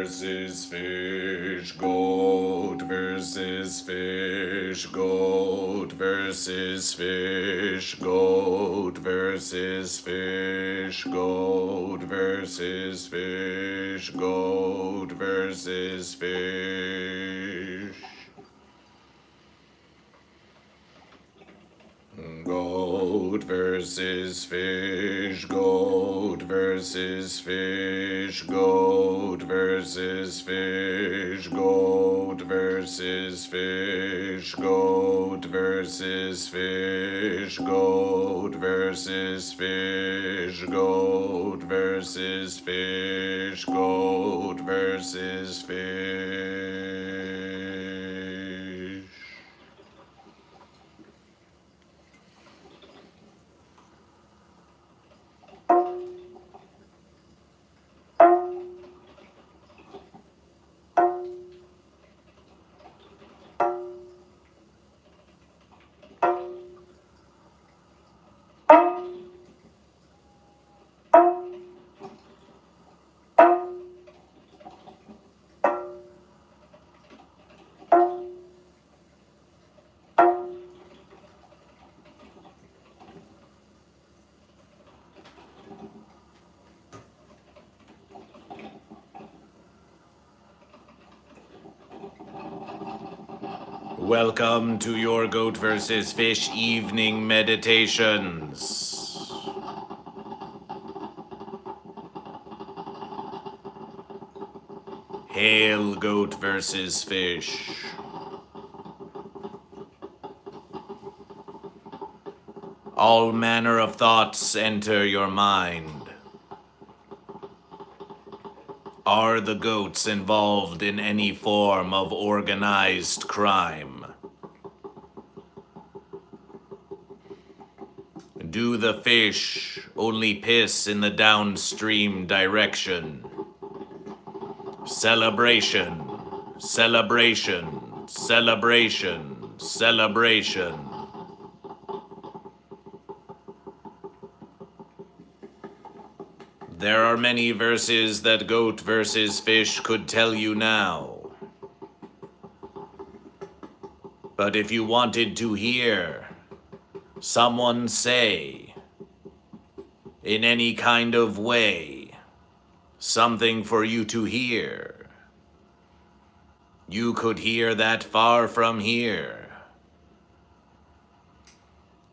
versus fish, goat versus fish, goat versus fish, goat versus fish, goat versus fish, goat versus fish. Goat versus fish, goat versus fish, goat versus fish, goat versus fish, goat versus fish, goat versus fish, goat versus fish, goat versus fish. Welcome to your Goat vs. Fish evening meditations. Hail, Goat vs. Fish. All manner of thoughts enter your mind. Are the goats involved in any form of organized crime? Do the fish only piss in the downstream direction? Celebration, celebration, celebration, celebration. There are many verses that Goat vs. Fish could tell you now. But if you wanted to hear someone say, in any kind of way, something for you to hear, you could hear that far from here.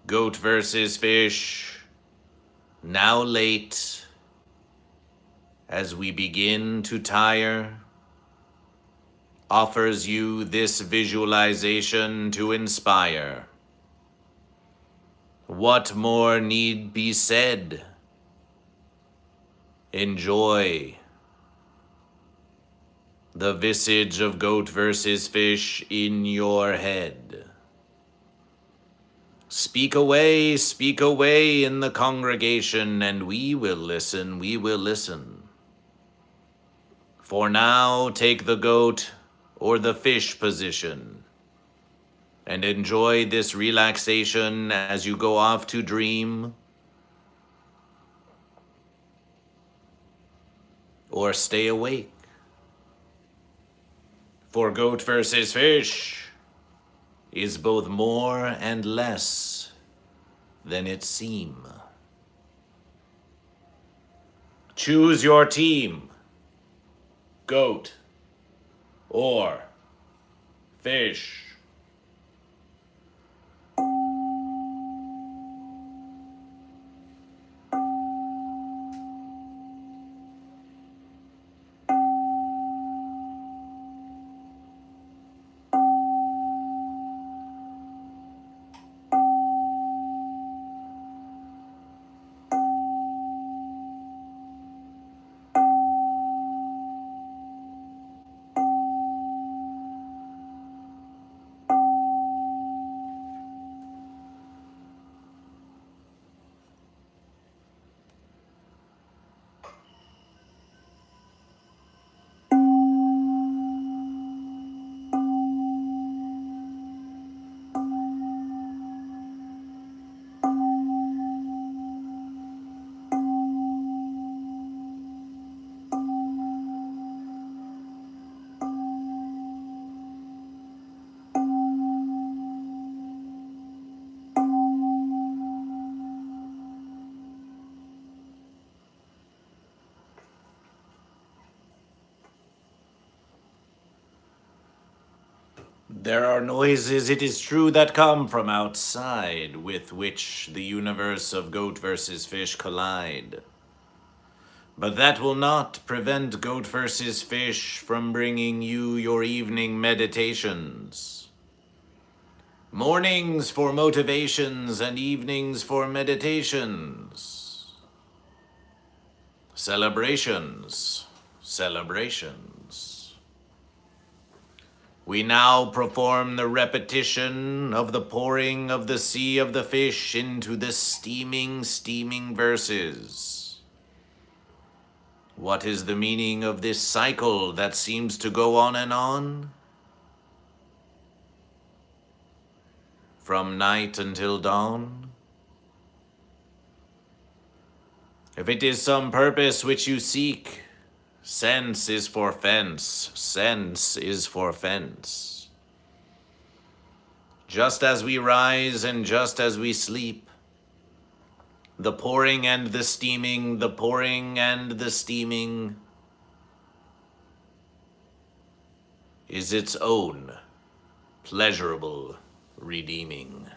Goat vs. Fish, now late, as we begin to tire, offers you this visualization to inspire. What more need be said? Enjoy the visage of Goat vs. Fish in your head. Speak away in the congregation, and we will listen, we will listen. For now, take the goat or the fish position and enjoy this relaxation as you go off to dream or stay awake. For Goat vs. Fish is both more and less than it seems. Choose your team, goat or fish. There are noises, it is true, that come from outside, with which the universe of Goat versus Fish collide. But that will not prevent Goat versus Fish from bringing you your evening meditations. Mornings for motivations and evenings for meditations. Celebrations. Celebrations. We now perform the repetition of the pouring of the sea of the fish into the steaming, steaming verses. What is the meaning of this cycle that seems to go on and on? From night until dawn? If it is some purpose which you seek, sense is for fence, sense is for fence. Just as we rise and just as we sleep, the pouring and the steaming, the pouring and the steaming is its own pleasurable redeeming.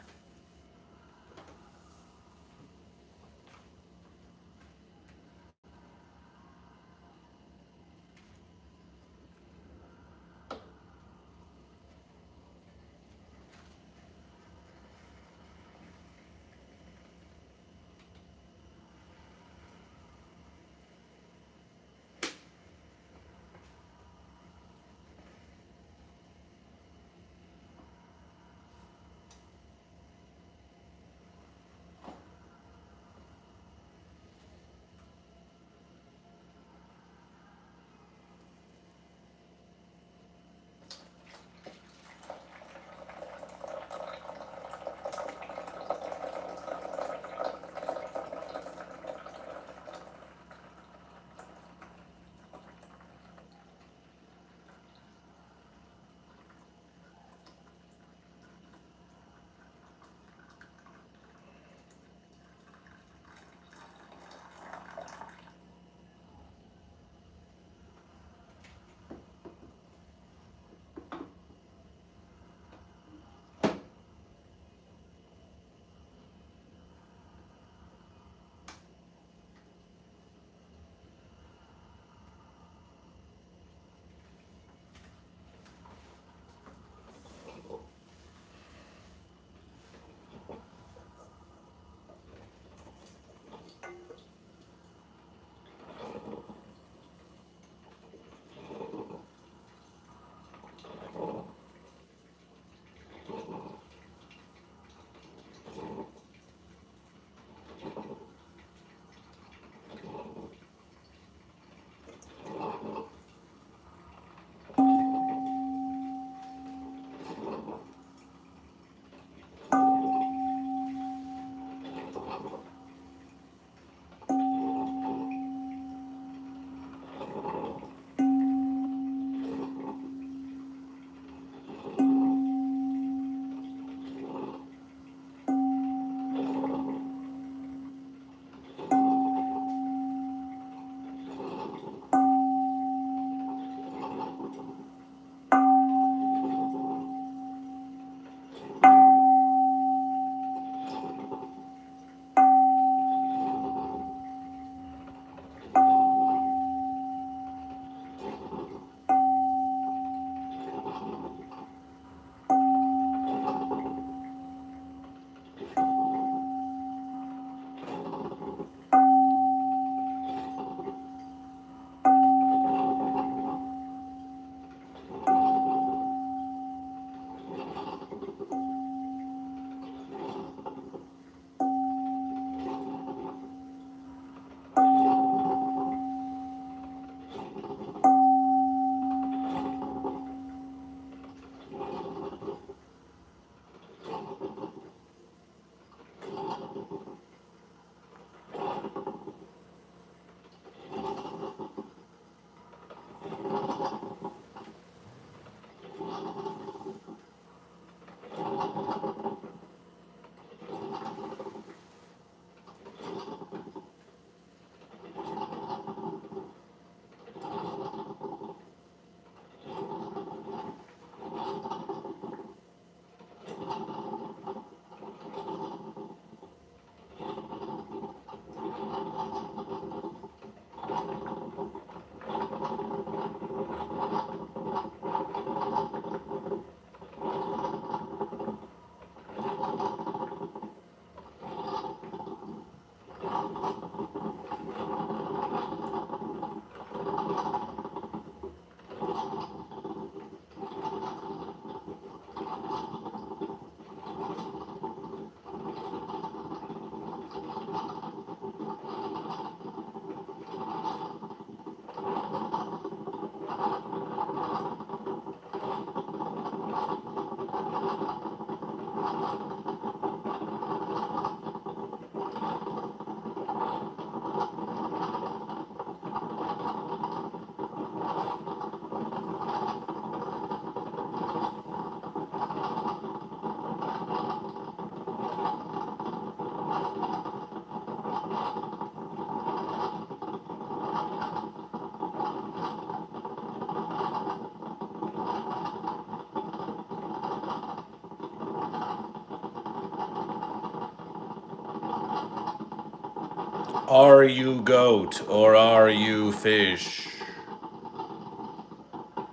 Are you goat or are you fish?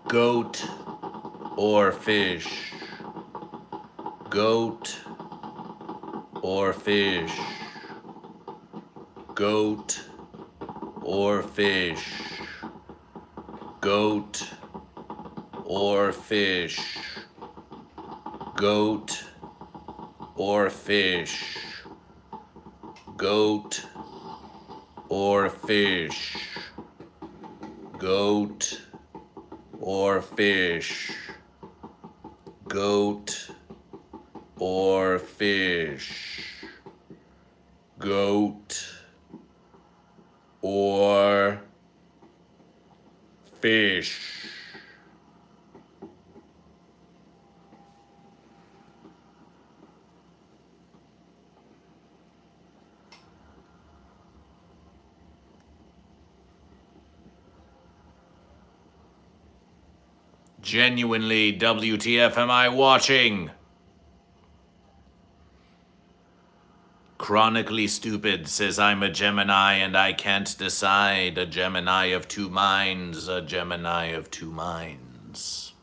Goat or fish? Goat or fish? Goat or fish? Goat or fish? Goat or fish? Goat or fish? Goat or fish? Goat or fish? Goat or fish? Genuinely, WTF am I watching? Chronically Stupid says I'm a Gemini and I can't decide. A Gemini of two minds, a Gemini of two minds.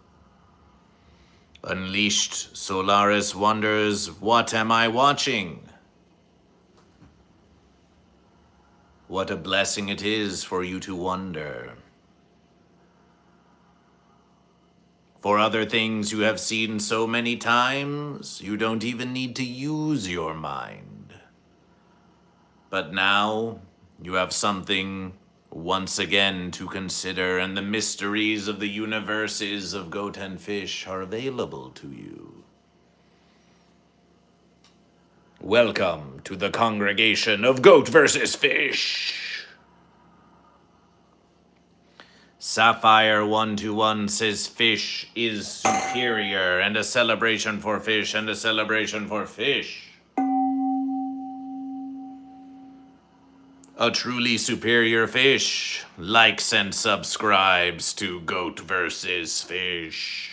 Unleashed Solaris wonders, what am I watching? What a blessing it is for you to wonder. For other things you have seen so many times, you don't even need to use your mind. But now, you have something once again to consider, and the mysteries of the universes of Goat and Fish are available to you. Welcome to the congregation of Goat versus Fish. Sapphire121 says fish is superior, and a celebration for fish, and a celebration for fish. A truly superior fish likes and subscribes to Goat versus Fish.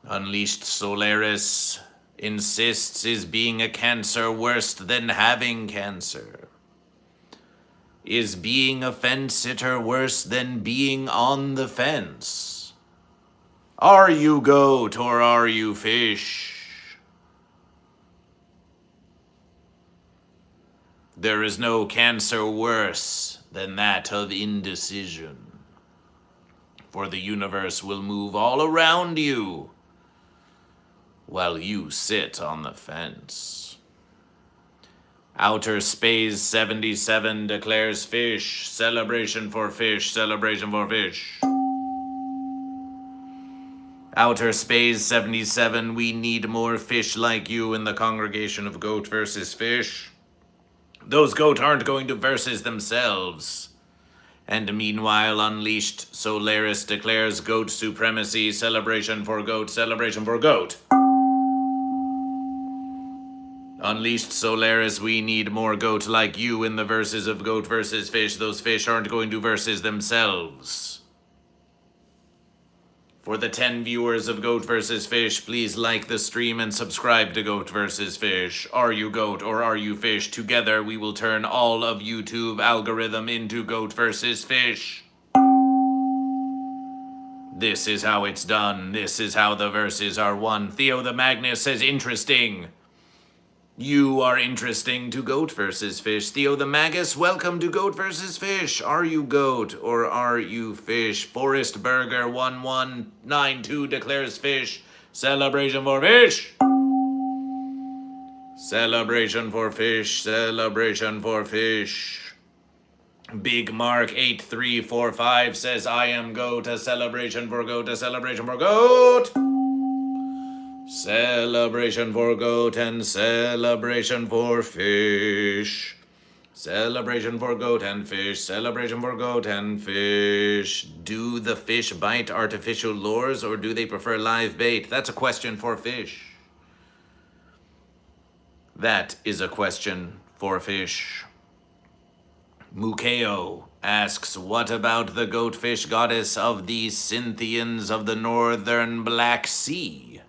Unleashed Solaris insists, is being a cancer worse than having cancer? Is being a fence sitter worse than being on the fence? Are you goat or are you fish? There is no cancer worse than that of indecision. For the universe will move all around you while you sit on the fence. Outer Space 77 declares fish, celebration for fish, celebration for fish. Outer Space 77, we need more fish like you in the congregation of Goat versus Fish. Those goat aren't going to versus themselves. And meanwhile, Unleashed Solaris declares goat supremacy, celebration for goat, celebration for goat. Unleashed Solaris, we need more goat like you in the verses of Goat versus Fish. Those fish aren't going to versus themselves. For the 10 viewers of Goat vs. Fish, please like the stream and subscribe to Goat vs. Fish. Are you goat or are you fish? Together we will turn all of YouTube algorithm into Goat vs. Fish. This is how it's done. This is how the verses are won. Theo the Magnus says, interesting. You are interesting to Goat vs. Fish. Theo the Magus, welcome to Goat vs. Fish. Are you goat or are you fish? Forest Burger 1192 declares fish. Celebration for fish. Celebration for fish. Celebration for fish. Big Mark 8345 says, I am goat. A celebration for goat. A celebration for goat. Celebration for goat and celebration for fish. Celebration for goat and fish. Celebration for goat and fish. Do the fish bite artificial lures or do they prefer live bait? That's a question for fish. That is a question for fish. Mukeo asks, what about the goatfish goddess of the Scythians of the northern Black Sea?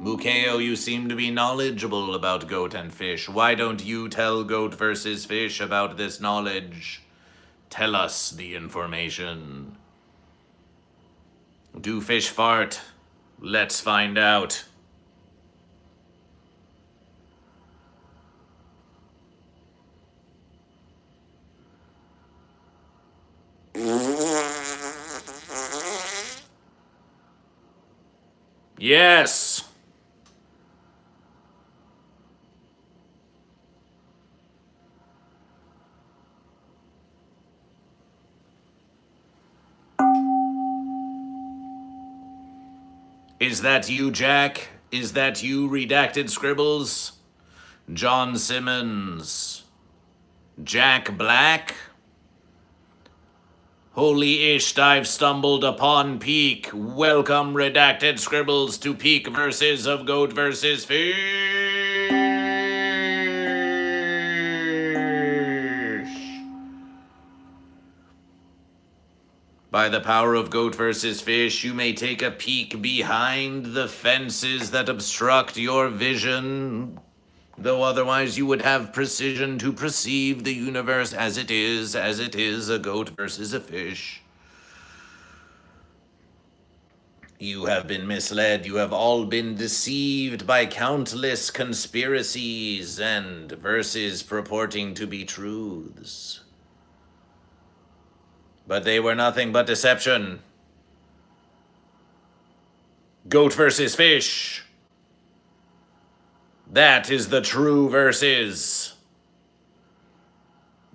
Mukeo, you seem to be knowledgeable about goat and fish. Why don't you tell Goat versus Fish about this knowledge? Tell us the information. Do fish fart? Let's find out. Yes. Is that you, Jack? Is that you, Redacted Scribbles? John Simmons? Jack Black? Holy Isht, I've stumbled upon Peak. Welcome, Redacted Scribbles, to Peak Verses of Goat versus Fish. By the power of Goat versus Fish, you may take a peek behind the fences that obstruct your vision, though otherwise you would have precision to perceive the universe as it is a goat versus a fish. You have been misled. You have all been deceived by countless conspiracies and verses purporting to be truths. But they were nothing but deception. Goat versus fish. That is the true verses.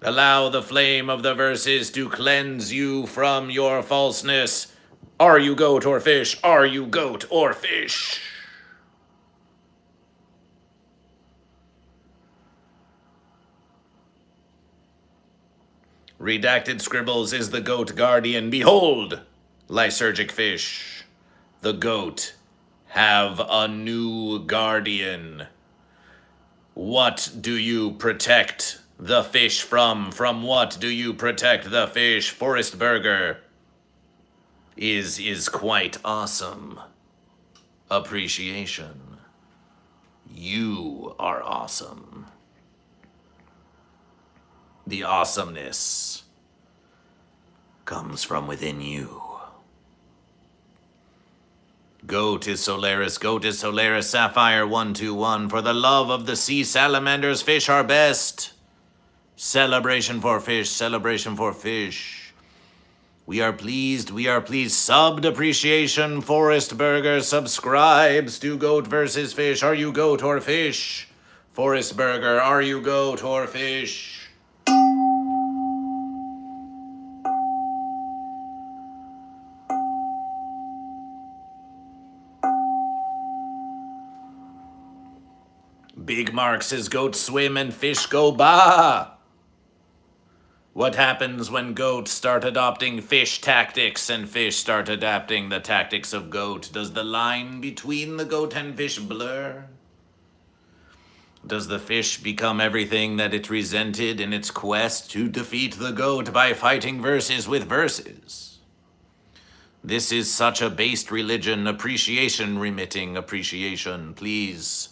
Allow the flame of the verses to cleanse you from your falseness. Are you goat or fish? Are you goat or fish? Redacted Scribbles is the goat guardian. Behold, lysergic fish. The goat have a new guardian. What do you protect the fish from? From what do you protect the fish? Forest Burger is quite awesome. Appreciation. You are awesome. The awesomeness comes from within you. Goat is Solaris, Sapphire 121. For the love of the sea salamanders, fish are best. Celebration for fish, celebration for fish. We are pleased. Subbed appreciation, Forest Burger subscribes to Goat versus Fish. Are you goat or fish? Forest Burger, are you goat or fish? Big Mark says goats swim and fish go bah. What happens when goats start adopting fish tactics and fish start adapting the tactics of goat? Does the line between the goat and fish blur? Does the fish become everything that it resented in its quest to defeat the goat by fighting verses with verses? This is such a based religion. Appreciation remitting appreciation. Please,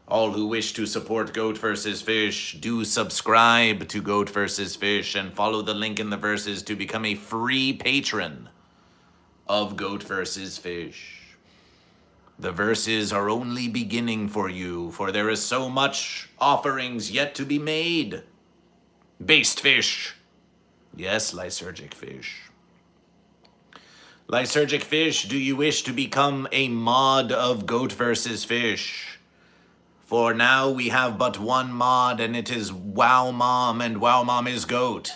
all who wish to support Goat versus Fish, do subscribe to Goat versus Fish and follow the link in the verses to become a free patron of Goat versus Fish. The verses are only beginning for you, for there is so much offerings yet to be made. Based fish. Yes, lysergic fish. Lysergic fish, do you wish to become a mod of Goat versus Fish? For now we have but one mod, and it is Wow Mom, and Wow Mom is goat.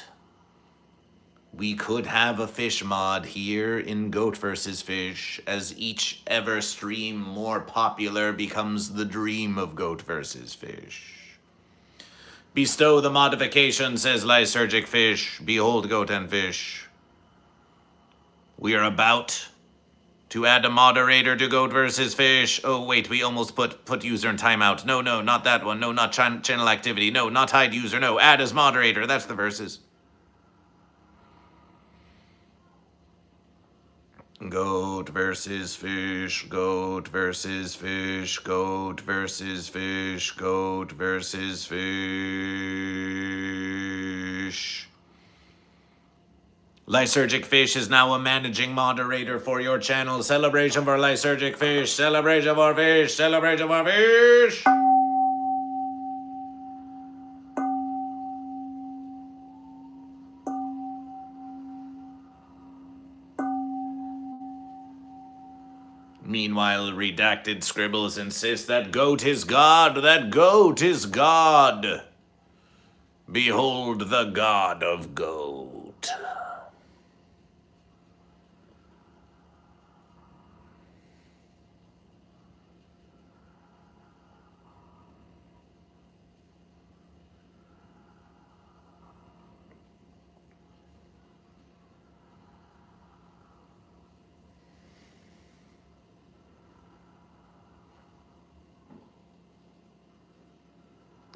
We could have a fish mod here in Goat versus Fish, as each ever stream more popular becomes the dream of Goat versus Fish. Bestow the modification, says lysergic fish. Behold, goat and fish. We are about to add a moderator to Goat versus Fish. Oh, wait, we almost put user in timeout. No, not that one. No, not channel activity. No, not hide user. No, add as moderator. That's the verses. Goat versus fish, goat versus fish, goat versus fish, goat versus fish. Lysergic Fish is now a managing moderator for your channel. Celebration for Lysergic Fish, celebration for fish, celebration for fish. Meanwhile, Redacted Scribbles insists that goat is God, that goat is God. Behold the God of goat.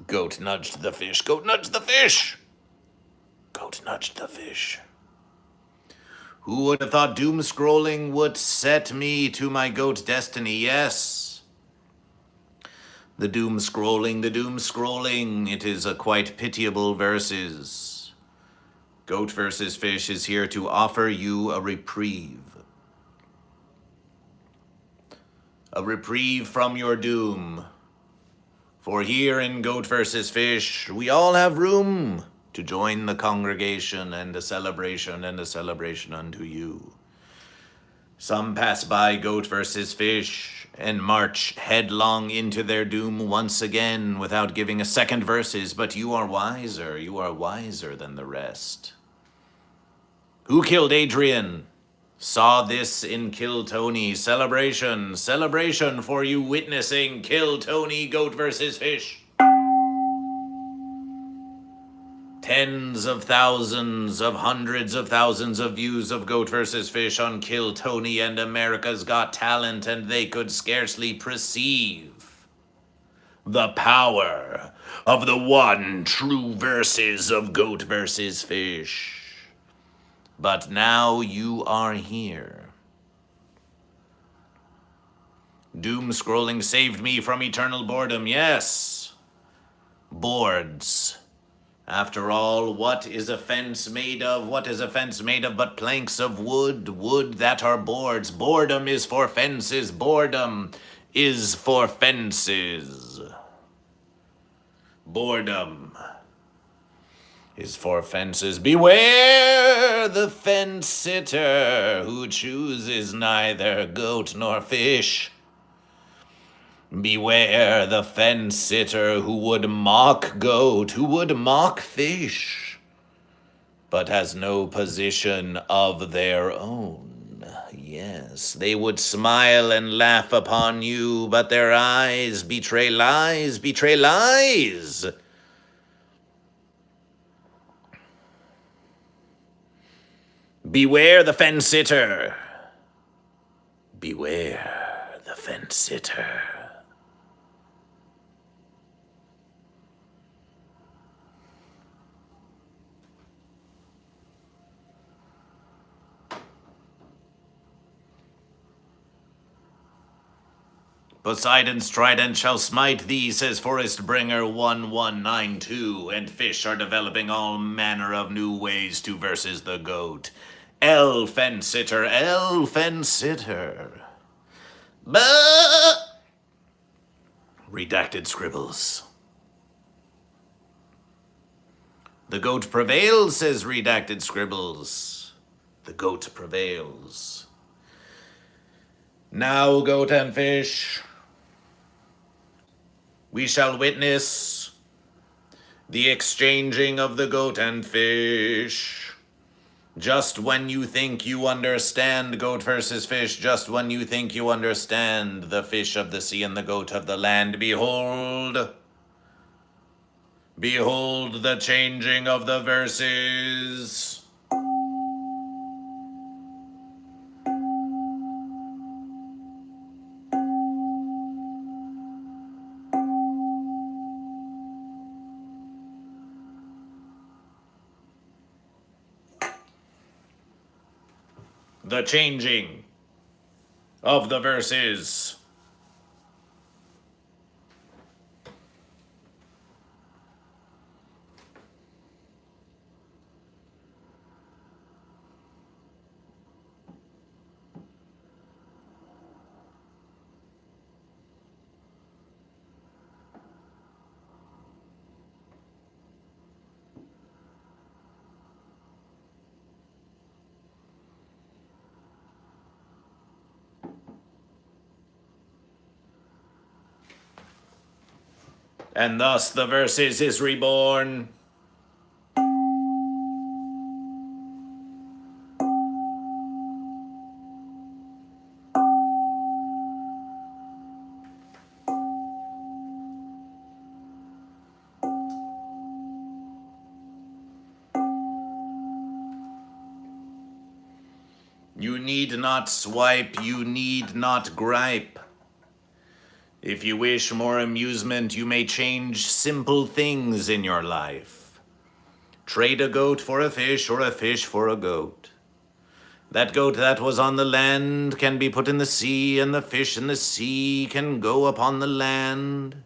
Goat nudged the fish, goat nudged the fish. Goat nudged the fish. Who would have thought doom scrolling would set me to my goat destiny? Yes. The doom scrolling, it is a quite pitiable verses. Goat versus Fish is here to offer you a reprieve. A reprieve from your doom. For here in Goat versus Fish, we all have room to join the congregation and a celebration unto you. Some pass by Goat versus Fish and march headlong into their doom once again without giving a second verses, but you are wiser than the rest. Who killed Adrian? Saw this in Kill Tony. Celebration for you witnessing Kill Tony Goat versus Fish. Tens of thousands of hundreds of thousands of views of Goat versus Fish on Kill Tony and America's Got Talent, and they could scarcely perceive the power of the one true verses of Goat versus Fish. But now you are here. Doom scrolling saved me from eternal boredom. Yes. Boards. After all, what is a fence made of? What is a fence made of but planks of wood? Wood that are boards. Boredom is for fences. Boredom is for fences. Boredom is for fences. Beware the fence sitter who chooses neither goat nor fish. Beware the fence sitter who would mock goat, who would mock fish, but has no position of their own. Yes, they would smile and laugh upon you, but their eyes betray lies, betray lies. Beware the fence sitter. Beware the fence sitter. Poseidon's trident shall smite thee, says Forest Bringer 1192, and fish are developing all manner of new ways to versus the goat. Fence sitter, fence sitter. Bah! Redacted scribbles. The goat prevails, says Redacted scribbles. The goat prevails. Now, goat and fish, we shall witness the exchanging of the goat and fish. Just when you think you understand Goat versus Fish, just when you think you understand the fish of the sea and the goat of the land, behold, behold the changing of the verses. The changing of the verses. And thus the verses is reborn. You need not swipe, you need not gripe. If you wish more amusement, you may change simple things in your life. Trade a goat for a fish or a fish for a goat. That goat that was on the land can be put in the sea, and the fish in the sea can go upon the land.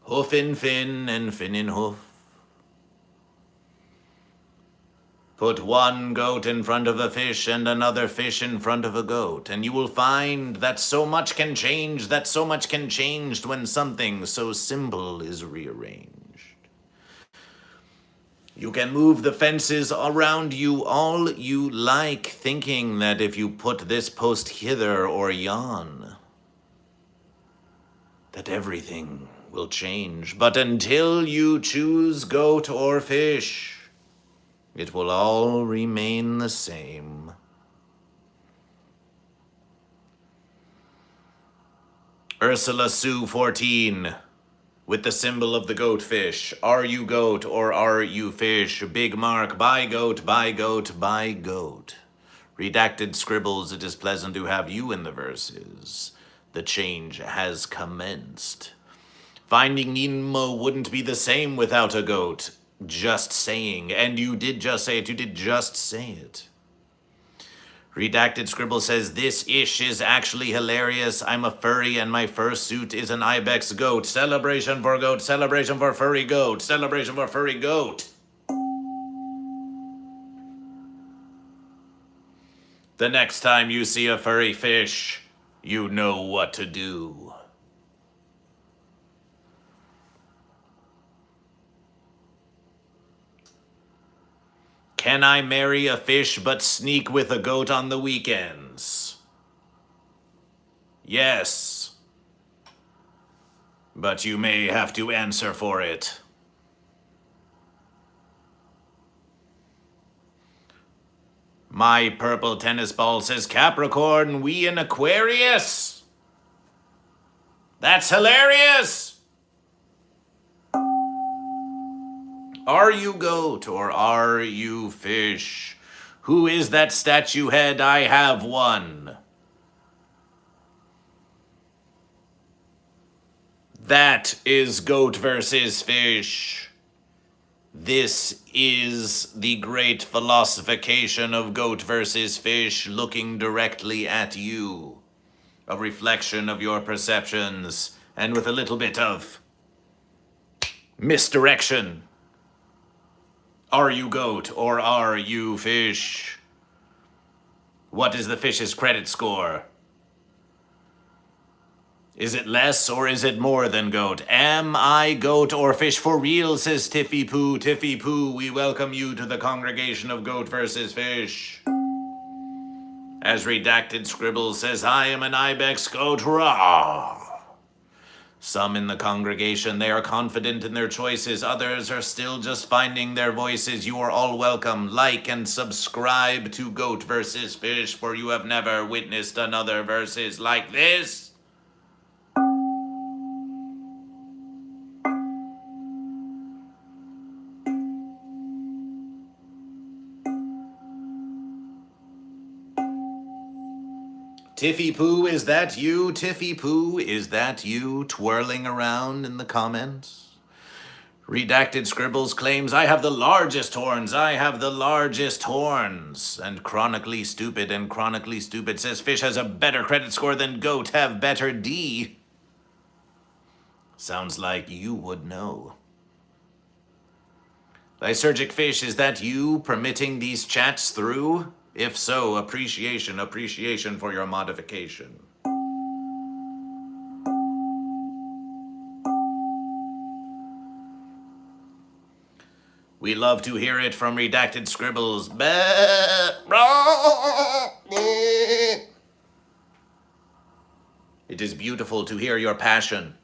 Hoof in fin and fin in hoof. Put one goat in front of a fish and another fish in front of a goat, and you will find that so much can change, when something so simple is rearranged. You can move the fences around you all you like, thinking that if you put this post hither or yon, that everything will change. But until you choose goat or fish, it will all remain the same. Ursula Sue 14, with the symbol of the goatfish. Are you goat or are you fish? Big mark, by goat, by goat, by goat. Redacted scribbles, it is pleasant to have you in the verses. The change has commenced. Finding Nemo wouldn't be the same without a goat. Just saying. And you did just say it. You did just say it. Redacted Scribble says, this ish is actually hilarious. I'm a furry and my fursuit is an ibex goat. Celebration for goat. Celebration for furry goat. Celebration for furry goat. The next time you see a furry fish, you know what to do. Can I marry a fish but sneak with a goat on the weekends? Yes. But you may have to answer for it. My purple tennis ball says, Capricorn, we in Aquarius? That's hilarious! Are you goat or are you fish? Who is that statue head? I have one. That is goat versus fish. This is the great philosophication of goat versus fish looking directly at you. A reflection of your perceptions and with a little bit of misdirection. Are you goat or are you fish? What is the fish's credit score? Is it less or is it more than goat? Am I goat or fish for real, says Tiffy Poo. Tiffy Poo, we welcome you to the congregation of goat versus fish. As Redacted Scribble says, I am an ibex goat. Rah! Some in the congregation, they are confident in their choices. Others are still just finding their voices. You are all welcome. Like and subscribe to Goat vs. Fish, for you have never witnessed another verses like this. Tiffy Poo, is that you? Tiffy Poo, is that you twirling around in the comments? Redacted Scribbles claims, I have the largest horns, I have the largest horns. And Chronically Stupid says Fish has a better credit score than Goat, have better D. Sounds like you would know. Lysergic Fish, is that you permitting these chats through? If so, appreciation for your modification. We love to hear it from Redacted Scribbles. It is beautiful to hear your passion.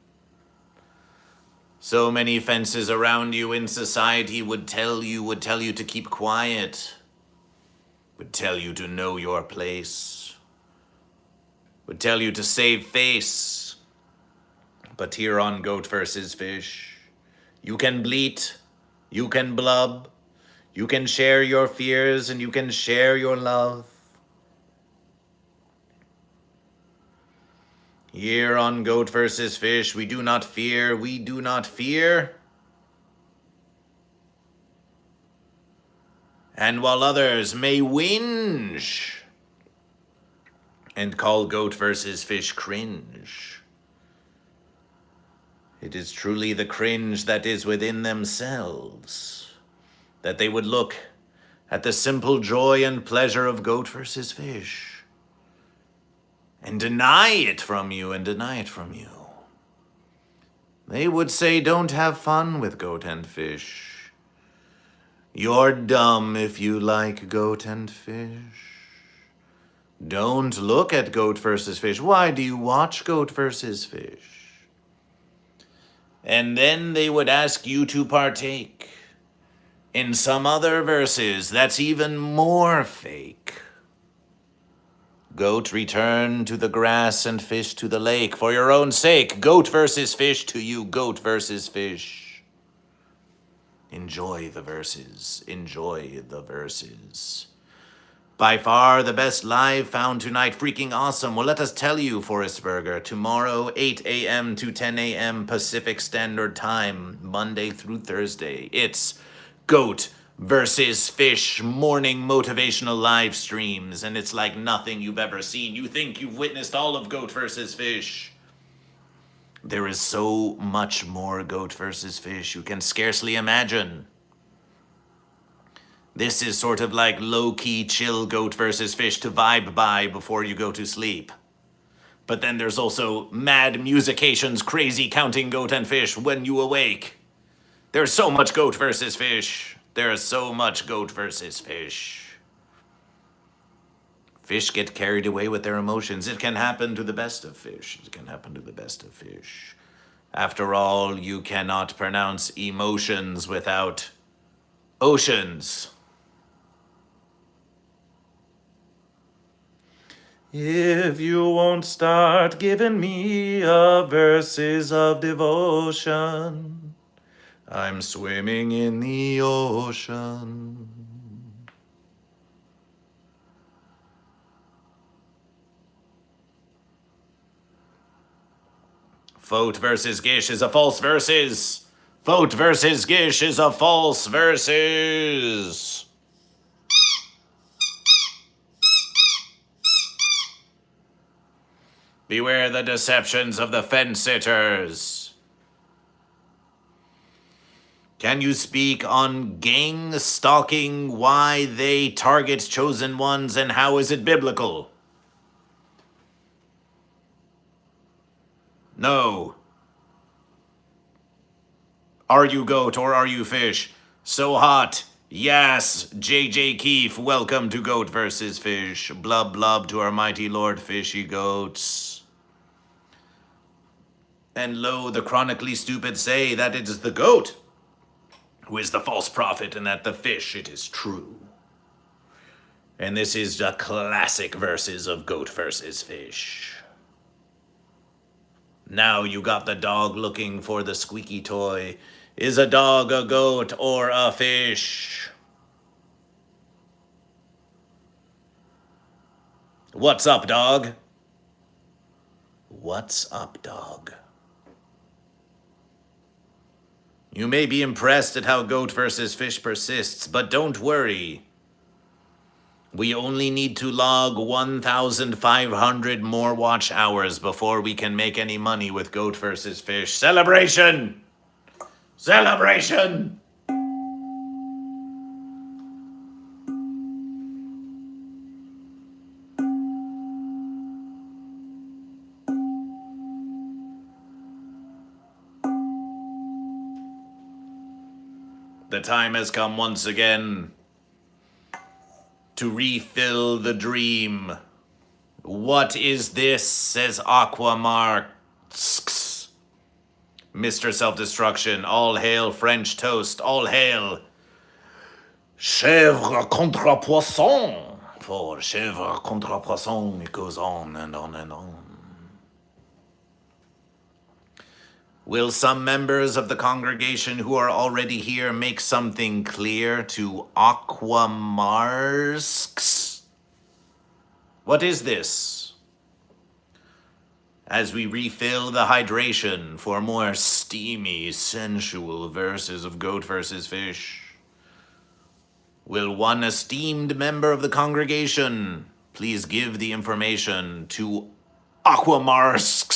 So many fences around you in society would tell you to keep quiet, would tell you to know your place, would tell you to save face. But here on Goat vs. Fish, you can bleat, you can blub, you can share your fears, and you can share your love. Here on Goat vs. Fish, we do not fear, we do not fear. And while others may whinge and call Goat vs. Fish cringe, it is truly the cringe that is within themselves, that they would look at the simple joy and pleasure of Goat vs. Fish and deny it from you and deny it from you. They would say, don't have fun with Goat and Fish. You're dumb if you like Goat and Fish. Don't look at Goat vs. Fish. Why do you watch Goat vs. Fish? And then they would ask you to partake in some other verses that's even more fake. Goat, return to the grass, and Fish to the lake. For your own sake, Goat vs. Fish to you, Goat vs. Fish. Enjoy the verses, enjoy the verses. By far the best live found tonight, freaking awesome. Well, let us tell you, Forestburger, tomorrow 8 a.m. to 10 a.m. Pacific Standard Time, Monday through Thursday. It's Goat vs. Fish morning motivational live streams, and it's like nothing you've ever seen. You think you've witnessed all of Goat vs. Fish. There is so much more Goat vs. Fish you can scarcely imagine. This is sort of like low-key chill Goat vs. Fish to vibe by before you go to sleep. But then there's also mad musications, crazy counting Goat and Fish when you awake. There's so much Goat vs. Fish. There's so much Goat vs. Fish. Fish get carried away with their emotions. It can happen to the best of fish. It can happen to the best of fish. After all, you cannot pronounce emotions without oceans. If you won't start giving me verses of devotion, I'm swimming in the ocean. Foat versus Gish is a false versus. Foat versus Gish is a false versus. Beware the deceptions of the fence-sitters. Can you speak on gang stalking, why they target chosen ones, and how is it biblical? No. Are you Goat or are you Fish? So hot. Yes, JJ Keefe, welcome to Goat vs. Fish. Blub blub to our mighty Lord Fishy Goats. And lo, the chronically stupid say that it is the Goat who is the false prophet, and that the Fish, it is true. And this is the classic verses of Goat vs. Fish. Now you got the dog looking for the squeaky toy. Is a dog a goat or a fish? What's up, dog? What's up, dog? You may be impressed at how GoatVsFish persists, but don't worry. We only need to log 1,500 more watch hours before we can make any money with GoatVsFish. Celebration! Celebration! The time has come once again to refill the dream. What is this, says Aquamarks. Mr. Self-Destruction, all hail French toast, all hail chèvre contre poisson. For chèvre contre poisson, it goes on and on and on. Will some members of the congregation who are already here make something clear to Aquamarks? What is this? As we refill the hydration for more steamy, sensual verses of GoatVsFish, will one esteemed member of the congregation please give the information to Aquamarks?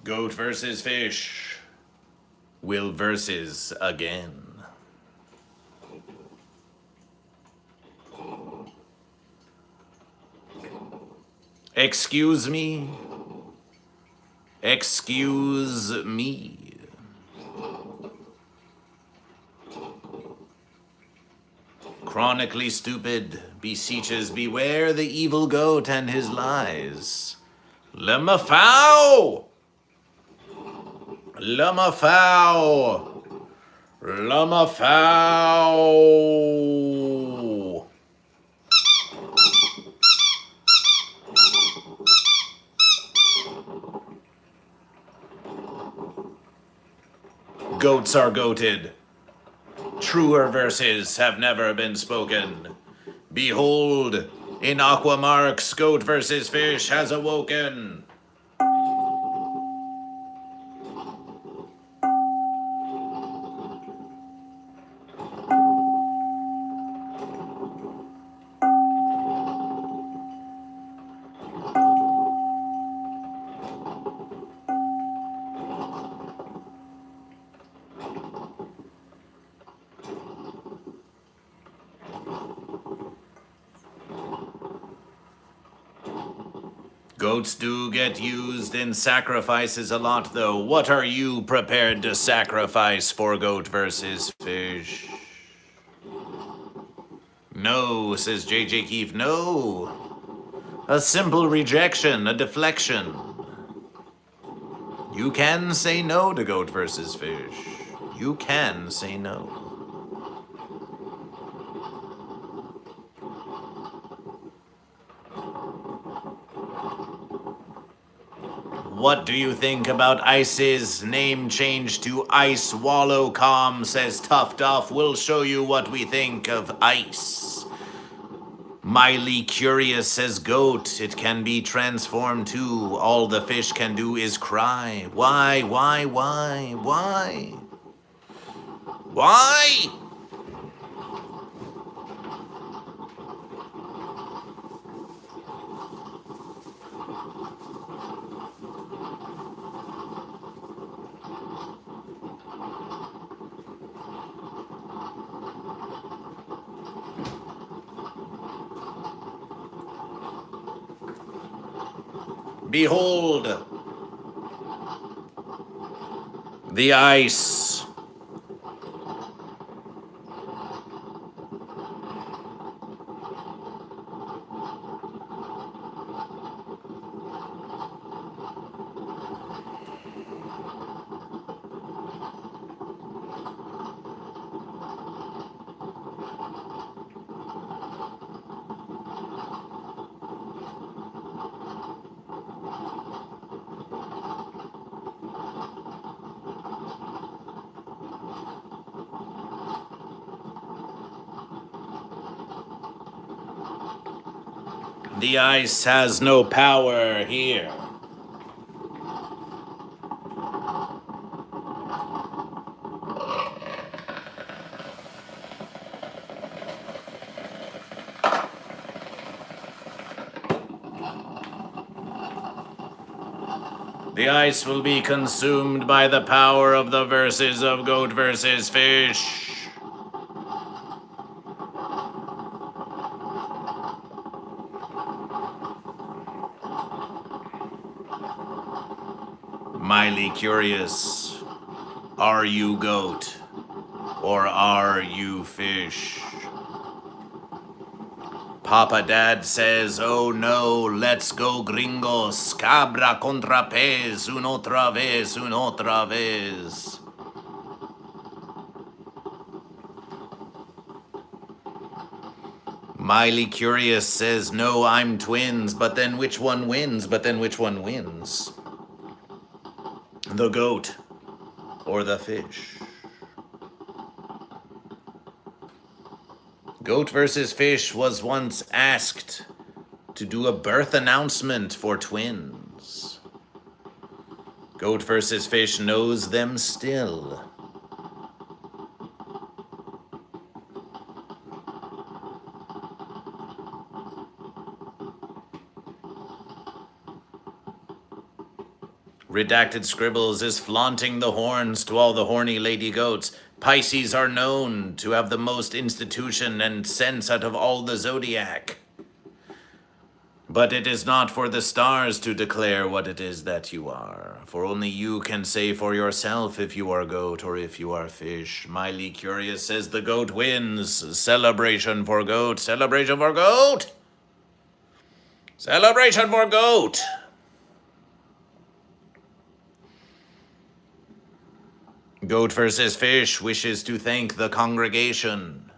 GoatVsFish will versus again. Excuse me. Excuse me. Chronically stupid beseeches beware the evil goat and his lies. Lemafau! Lemafau! Lemafau! Goats are goated. Truer verses have never been spoken. Behold, in Aquamarks, GoatVsFish has awoken. Goats do get used in sacrifices a lot, though. What are you prepared to sacrifice for GoatVsFish? No, says JJ Keefe, no. A simple rejection, a deflection. You can say no to GoatVsFish. You can say no. What do you think about Ice's name change to Ice Wallow Com, says Tough Duff. We'll show you what we think of Ice. Miley Curious says Goat. It can be transformed too. All the fish can do is cry. Why? Why? Behold the ice. The ice has no power here. The ice will be consumed by the power of the verses of Goat versus Fish. Mildly curious, are you goat or are you fish? Papa Dad says, oh no, let's go gringos, cabra contra pez, un otra vez, un otra vez. Mildly curious says, no, I'm twins, but then which one wins? But then which one wins? The goat or the fish? Goat versus Fish was once asked to do a birth announcement for twins. Goat versus Fish knows them still. Redacted Scribbles is flaunting the horns to all the horny lady goats. Pisces are known to have the most institution and sense out of all the zodiac. But it is not for the stars to declare what it is that you are, for only you can say for yourself if you are goat or if you are fish. Mildly Curious says the goat wins. Celebration for goat. Celebration for goat. Celebration for goat. Goat versus Fish wishes to thank the congregation.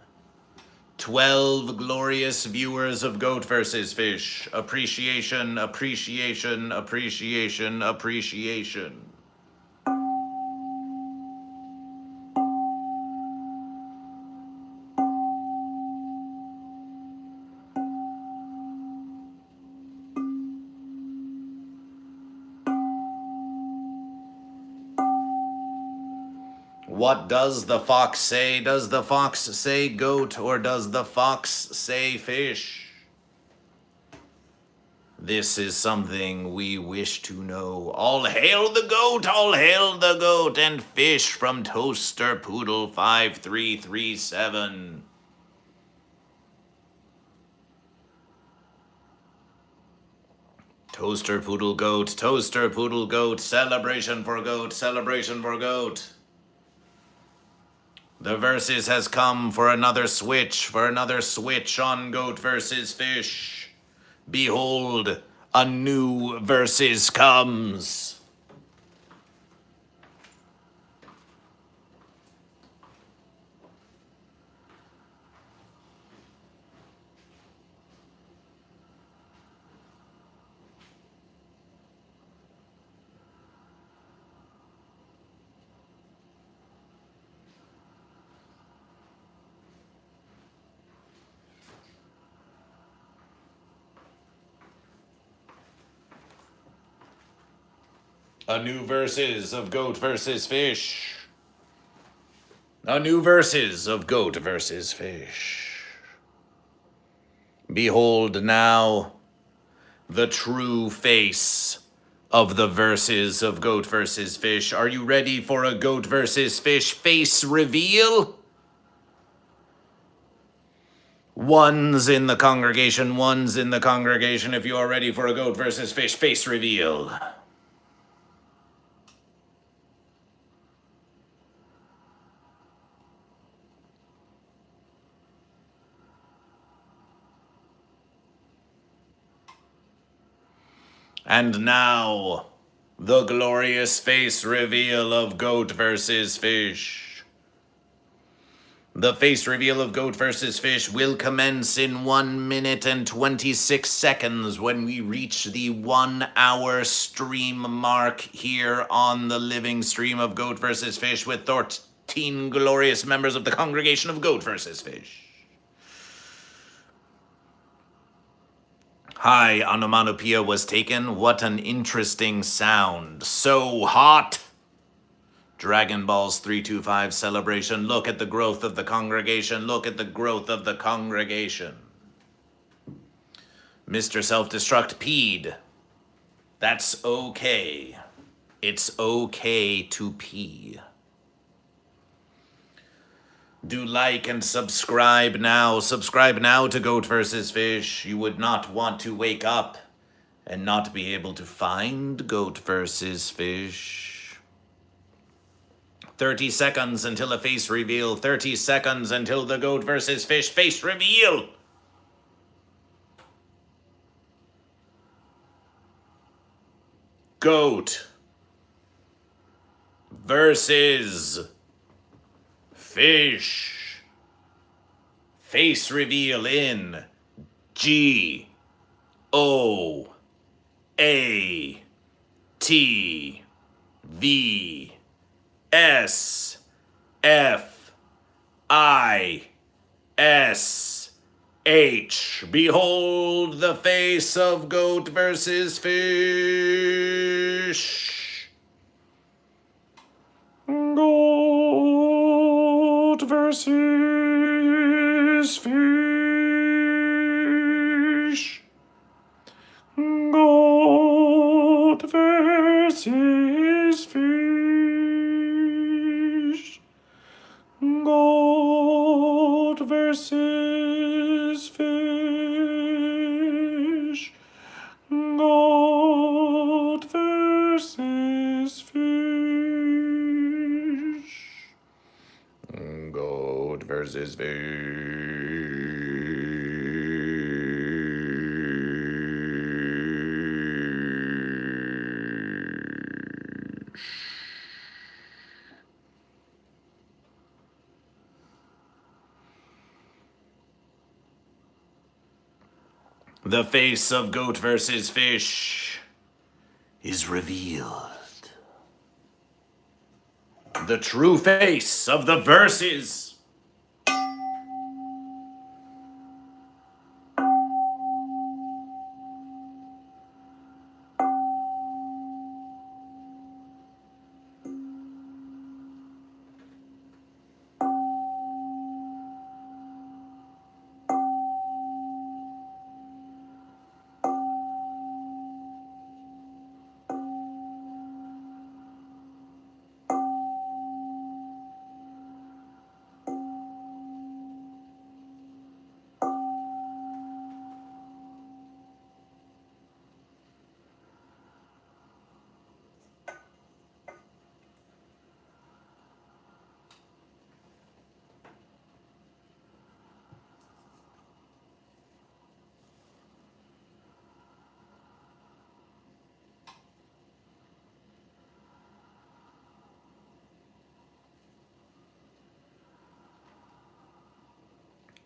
12 glorious viewers of Goat versus Fish. Appreciation, appreciation, appreciation, appreciation. What does the fox say? Does the fox say goat or does the fox say fish? This is something we wish to know. All hail the goat, and fish from Toaster Poodle 5337. Toaster Poodle goat, celebration for goat, celebration for goat. The versus has come for another switch on Goat versus Fish. Behold, a new versus comes. A new versus of Goat versus Fish. A new versus of Goat versus Fish. Behold now the true face of the verses of Goat versus Fish. Are you ready for a Goat versus Fish face reveal? Ones in the congregation, ones in the congregation. If you are ready for a goat versus fish face reveal. And now, the glorious face reveal of goat versus fish. The face reveal of goat versus fish will commence in 1 minute and 26 seconds when we reach the 1 hour stream mark here on the living stream of goat versus fish with 13 glorious members of the congregation of goat versus fish. High onomatopoeia was taken. What an interesting sound. So hot. Dragon Balls 325 celebration. Look at the growth of the congregation. Look at the growth of the congregation. Mr. Self-Destruct peed. That's okay. It's okay to pee. Do like and subscribe now. Subscribe now to Goat vs. Fish. You would not want to wake up and not be able to find Goat vs. Fish. 30 seconds until a face reveal. 30 seconds until the Goat vs. Fish face reveal. Goat versus fish. Face reveal in GoatVsFish. Behold the face of Goat versus fish. Goat versus fish. Goat versus fish. Goat versus fish. Goat versus fish. Goat versus fish. The face of Goat versus Fish is revealed. The true face of the verses.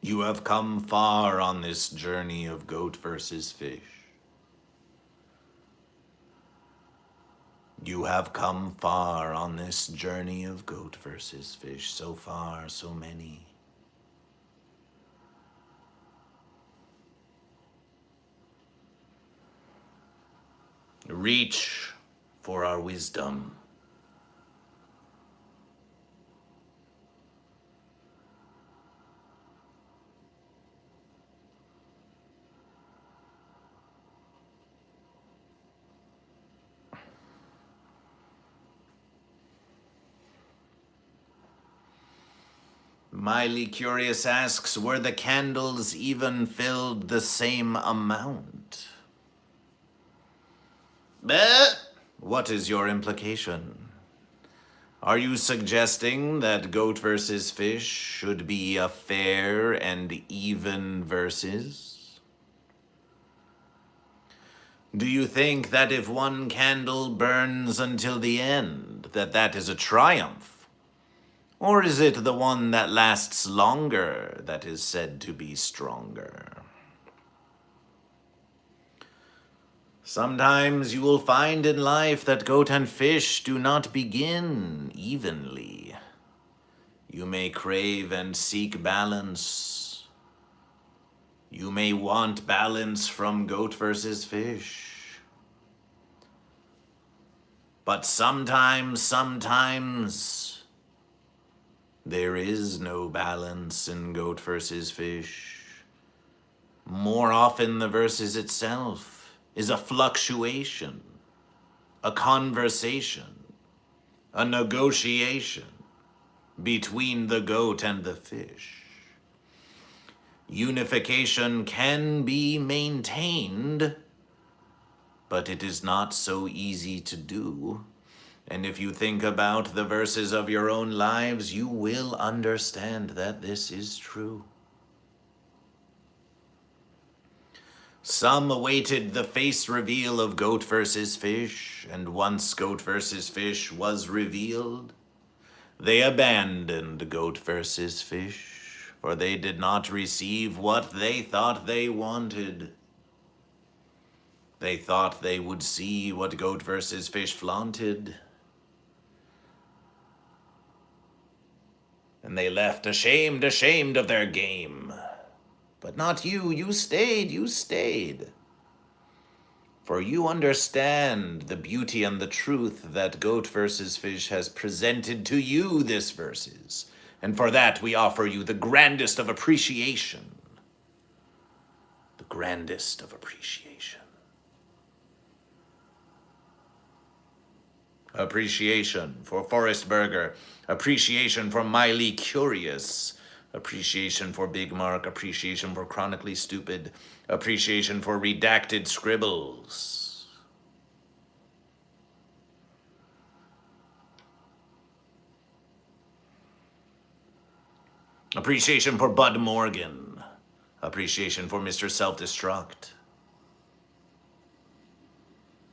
You have come far on this journey of Goat versus Fish. You have come far on this journey of Goat versus Fish. So far, so many. Reach for our wisdom. Miley Curious asks, were the candles even filled the same amount? What is your implication? Are you suggesting that Goat versus Fish should be a fair and even versus? Do you think that if one candle burns until the end, that is a triumph? Or is it the one that lasts longer that is said to be stronger? Sometimes you will find in life that goat and fish do not begin evenly. You may crave and seek balance. You may want balance from goat versus fish. But sometimes, there is no balance in goat versus fish. More often, the versus itself is a fluctuation, a conversation, a negotiation between the goat and the fish. Unification can be maintained, but it is not so easy to do. And if you think about the verses of your own lives, you will understand that this is true. Some awaited the face reveal of Goat versus Fish, and once Goat versus Fish was revealed, they abandoned Goat versus Fish, for they did not receive what they thought they wanted. They thought they would see what Goat versus Fish flaunted, and they left ashamed of their game. But not you, you stayed. For you understand the beauty and the truth that Goat versus Fish has presented to you this verses. And for that we offer you the grandest of appreciation. The grandest of appreciation. Appreciation for Forrest Burger. Appreciation for Miley Curious. Appreciation for Big Mark, appreciation for Chronically Stupid, appreciation for Redacted Scribbles. Appreciation for Bud Morgan, appreciation for Mr. Self-Destruct.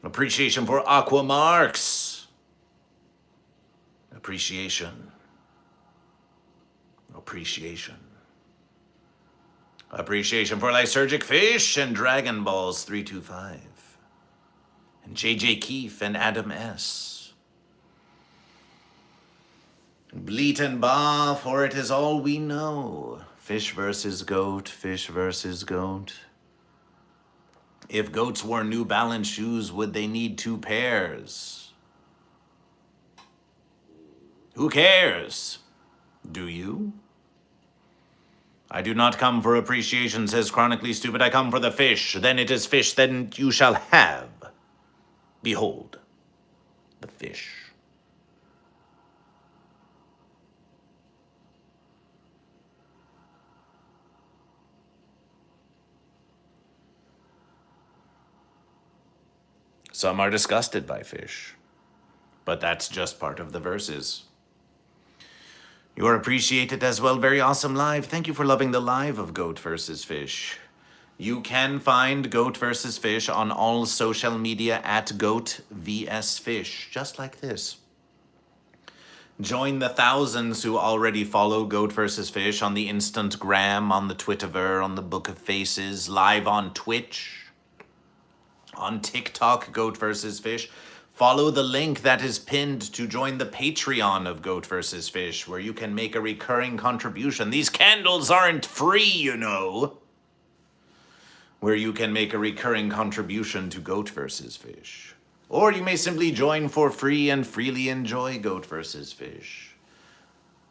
Appreciation for Aqua Marks. Appreciation. Appreciation for Lysergic Fish and Dragon Balls 325. And JJ Keefe and Adam S. Bleat and Ba, for it is all we know. Fish versus goat, fish versus goat. If goats wore New Balance shoes, would they need 2 pairs? Who cares? Do you? I do not come for appreciation, says Chronically Stupid. I come for the fish. Then it is fish, then you shall have. Behold, the fish. Some are disgusted by fish, but that's just part of the verses. You are appreciated as well. Very awesome live. Thank you for loving the live of Goat versus Fish. You can find Goat versus Fish on all social media at GoatVsFish, just like this. Join the thousands who already follow Goat versus Fish on the Instagram, on the Twitterver, on the Book of Faces, live on Twitch, on TikTok, Goat versus Fish. Follow the link that is pinned to join the Patreon of Goat versus Fish, where you can make a recurring contribution. These candles aren't free, you know. Where you can make a recurring contribution to Goat versus Fish. Or you may simply join for free and freely enjoy Goat versus Fish.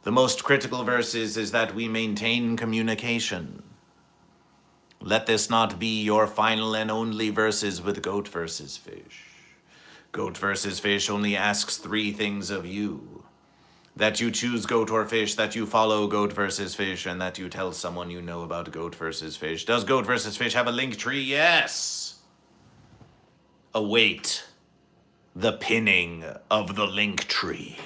The most critical verses is that we maintain communication. Let this not be your final and only verses with Goat versus Fish. Goat versus Fish only asks 3 things of you. that you choose goat or fish, that you follow GoatVsFish, and that you tell someone you know about GoatVsFish. Does GoatVsFish have a link tree? Yes! Await the pinning of the link tree.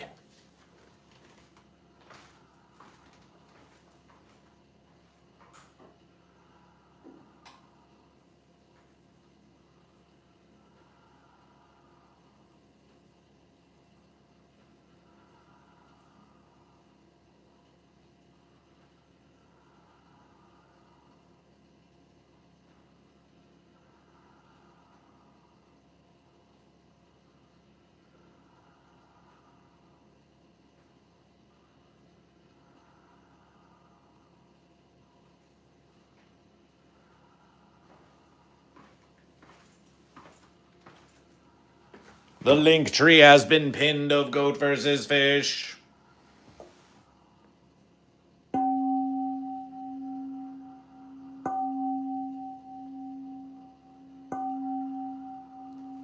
The link tree has been pinned of GoatVsFish.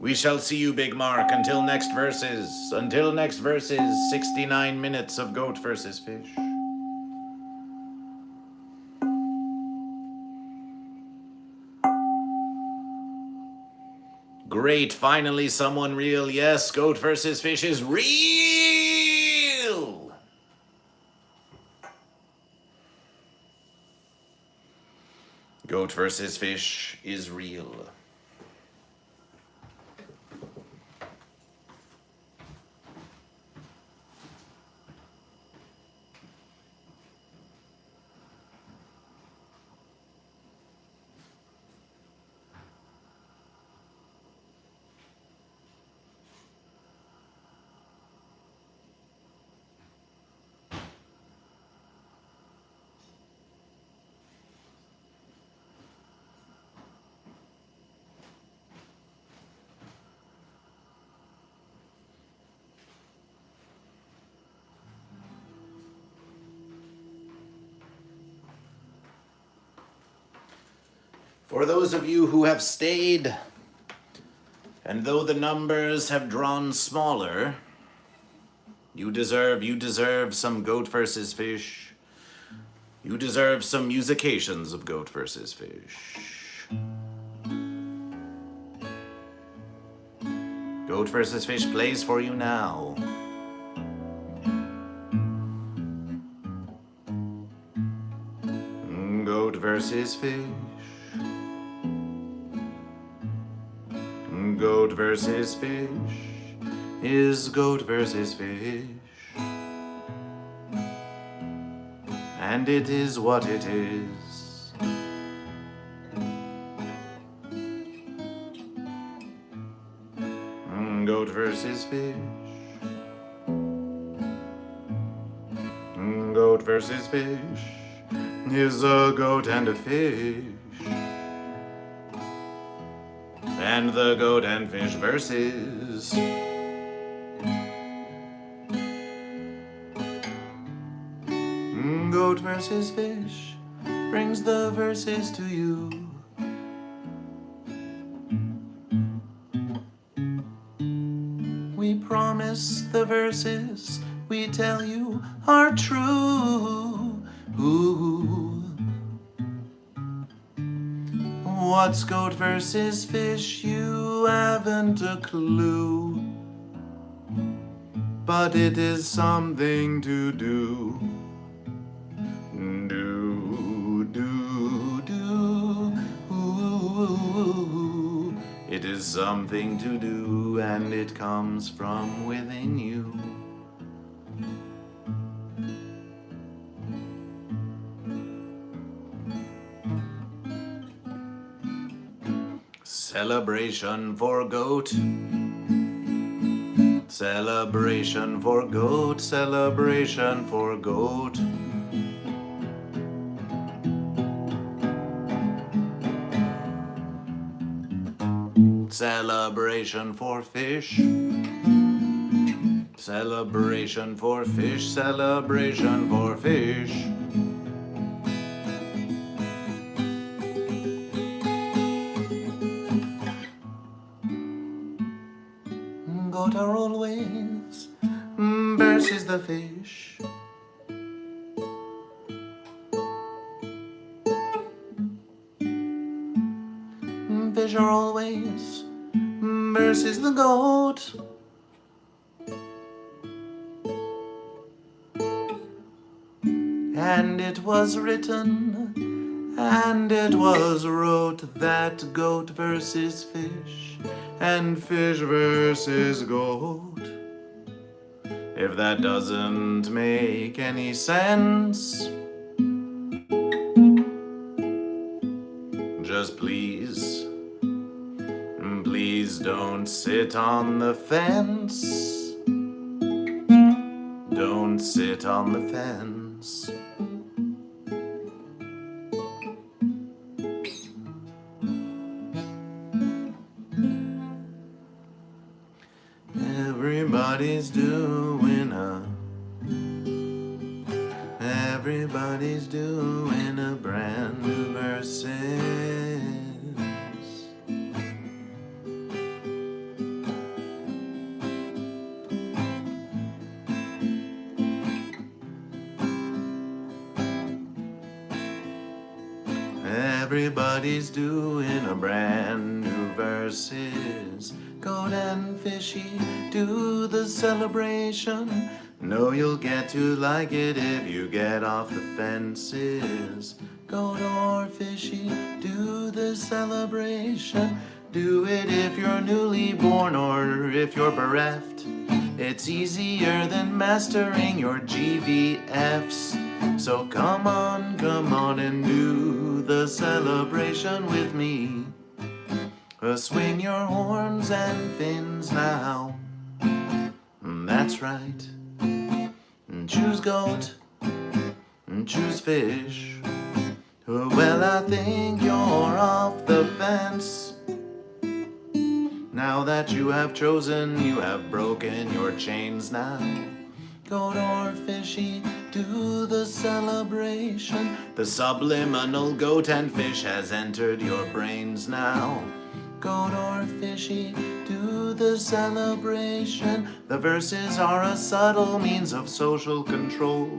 We shall see you, Big Mark. Until next verses, 69 minutes of GoatVsFish. Great, finally someone real. Yes, GoatVsFish is real! GoatVsFish is real. For those of you who have stayed, and though the numbers have drawn smaller, you deserve some GoatVsFish. You deserve some musications of GoatVsFish. GoatVsFish plays for you now. GoatVsFish. GoatVsFish is GoatVsFish, and it is what it is. GoatVsFish. GoatVsFish is a goat and a fish. And the goat and fish verses. GoatVsFish brings the verses to you. We promise the verses we tell you are true. Ooh. What's GoatVsFish? You haven't a clue. But it is something to do. Ooh. It is something to do, and it comes from within you. Celebration for goat. Celebration for goat. Celebration for goat. Celebration for fish. Celebration for fish. Celebration for fish. Goat are always versus the the fish. Fish are always versus the goat. And it was written, and it was wrote, that goat versus fish, and fish versus goat. If that doesn't make any sense, just please don't sit on the fence. Don't sit on the fence. Everybody's doing a brand new verses. Everybody's doing a brand new verses. Goat and fishy do the celebration. Know you'll get to like it if you get off the fences. Goat or fishy do the celebration. Do it if you're newly born or if you're bereft. It's easier than mastering your GVFs. So come on and do the celebration with me. Swing your horns and fins now. That's right. Choose goat, choose fish. Well, I think you're off the fence. Now that you have chosen, you have broken your chains now. Goat or fishy, do the celebration. The subliminal goat and fish has entered your brains now. Goat or fishy, do the celebration. The verses are a subtle means of social control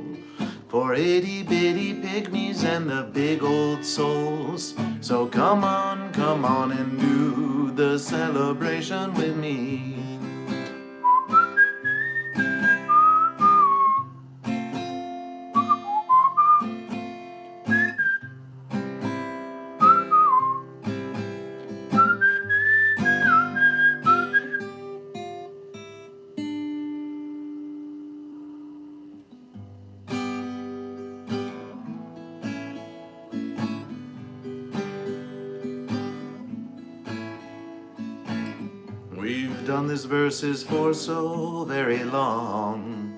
for itty-bitty pygmies and the big old souls. So come on and do the celebration with me. We've done this verses for so very long.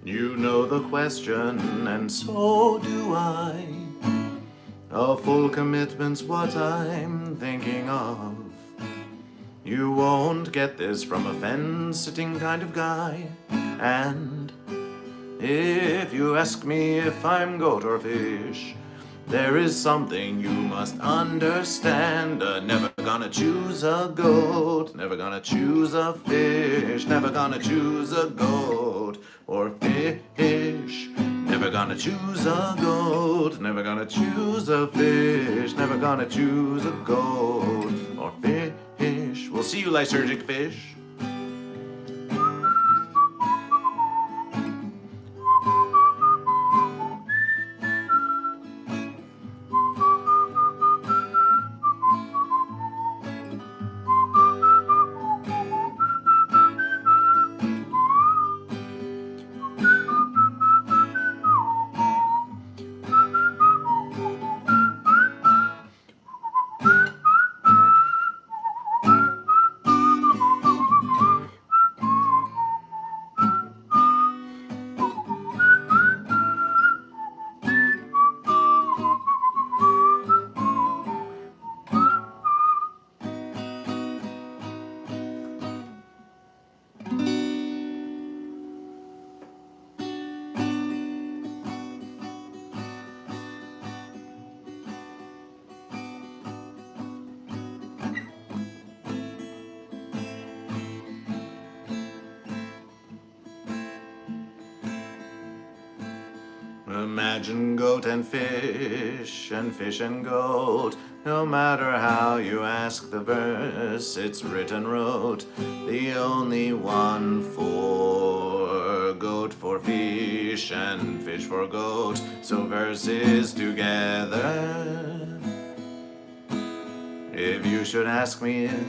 You know the question, and so do I. A full commitment's what I'm thinking of. You won't get this from a fence-sitting kind of guy. And if you ask me if I'm goat or fish, there is something you must understand. Never gonna choose a goat, never gonna choose a fish, never gonna choose a goat or fish. Never gonna choose a goat, never gonna choose a fish, never gonna choose a goat or fish. We'll see you, lysergic fish. Imagine goat and fish and goat. No matter how you ask the verse, it's written wrote. The only one for goat for fish and fish for goat. So verses together. If you should ask me if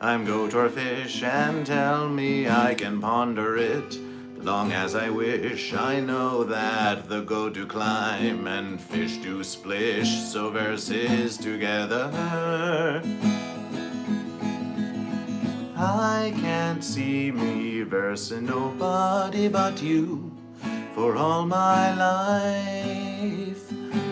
I'm goat or fish, and tell me I can ponder it long as I wish. I know that the goat do climb and fish do splish, so verses together. I can't see me versing nobody but you for all my life.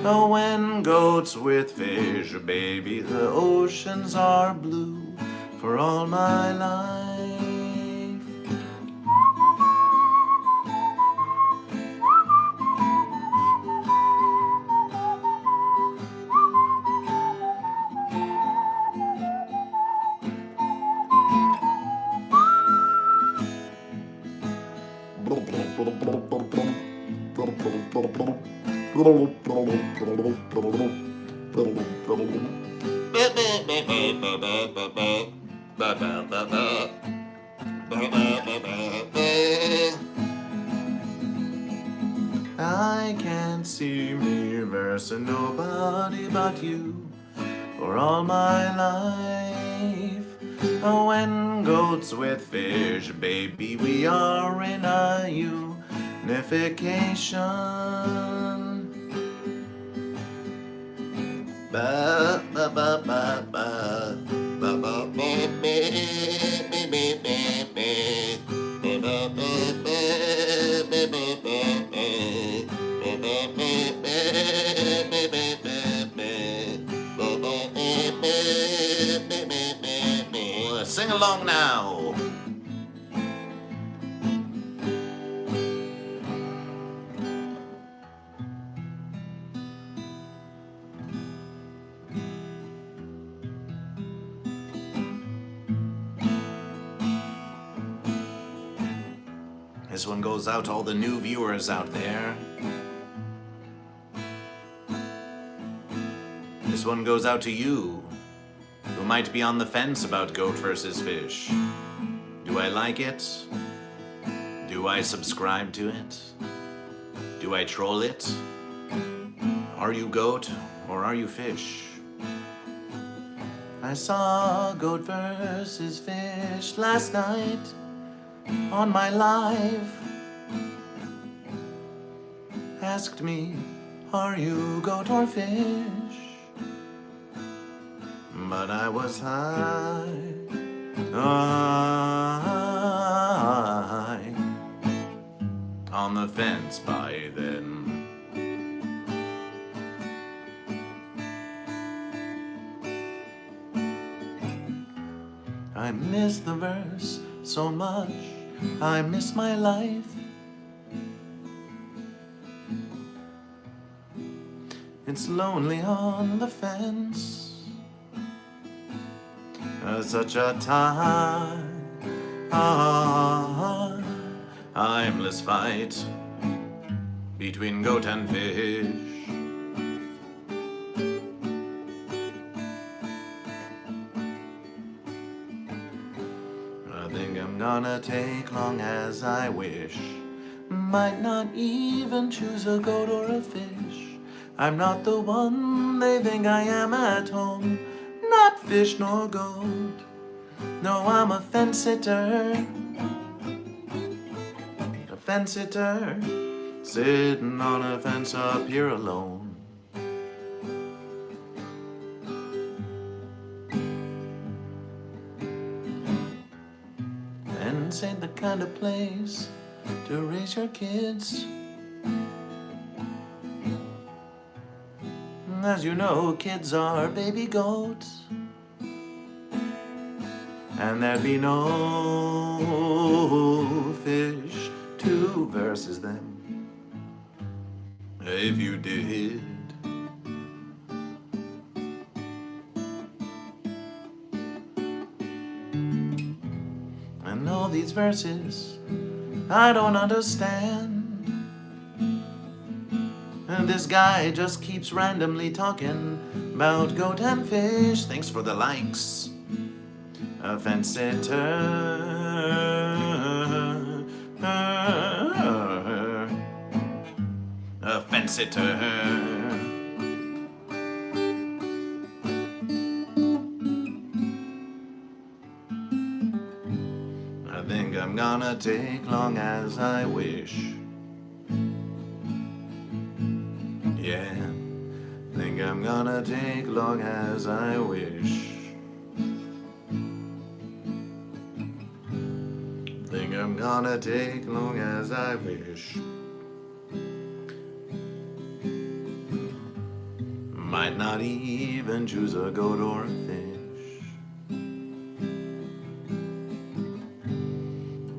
Oh, when goats with fish, baby, the oceans are blue for all my life. I can't see me versing nobody but you for all my life. Oh, when goats with fish, baby, we are in a unification. Ba ba ba ba ba ba ba me me me me me me me me me me me. Sing along now. This one goes out to all the new viewers out there. This one goes out to you, who might be on the fence about goat versus fish. Do I like it? Do I subscribe to it? Do I troll it? Are you goat or are you fish? I saw goat versus fish last night on my live. Asked me, are you goat or fish? But I was high on the fence by then. I miss the verse so much, I miss my life. It's lonely on the fence. Such a timeless fight between goat and fish. I think I'm gonna take long as I wish. Might not even choose a goat or a fish. I'm not the one they think I am at home. Not fish nor goat. No, I'm a fence-sitter. A fence-sitter, sitting on a fence up here alone. Fence ain't the kind of place to raise your kids. As you know, kids are baby goats, and there'd be no fish to versus them if you did. And all these verses I don't understand. This guy just keeps randomly talking about goat and fish. Thanks for the likes. A fence sitter. A fence sitter. I think I'm gonna take long as I wish. Yeah, think I'm gonna take long as I wish. Think I'm gonna take long as I wish. Might not even choose a goat or a fish.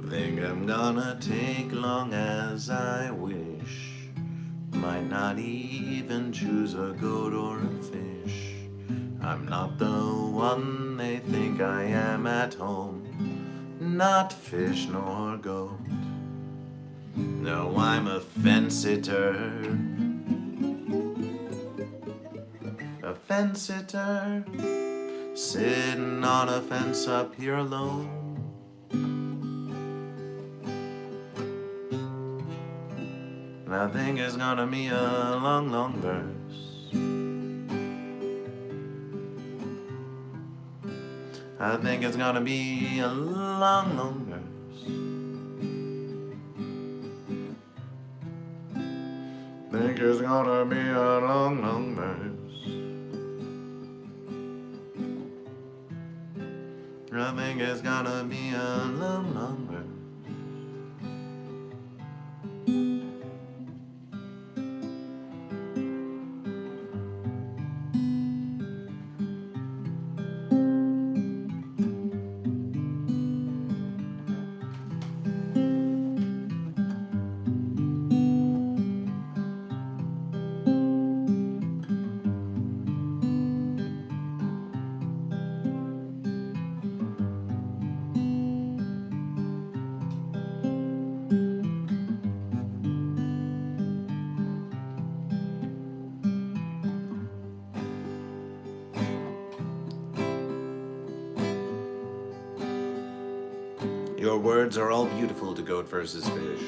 Think I'm gonna take long as I wish. Might not even choose a goat or a fish. I'm not the one they think I am at home. Not fish nor goat. No, I'm a fence sitter. A fence sitter, sitting on a fence up here alone. And I think it's gonna be a long, long verse. I think it's gonna be a long, long verse. Think it's gonna be a long, long verse. I think it's gonna be a long, long verse. Your words are all beautiful to Goat vs. Fish.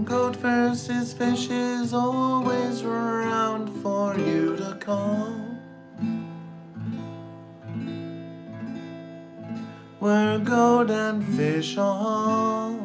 Goat vs. Fish is always around for you to call. We're goat and fish all.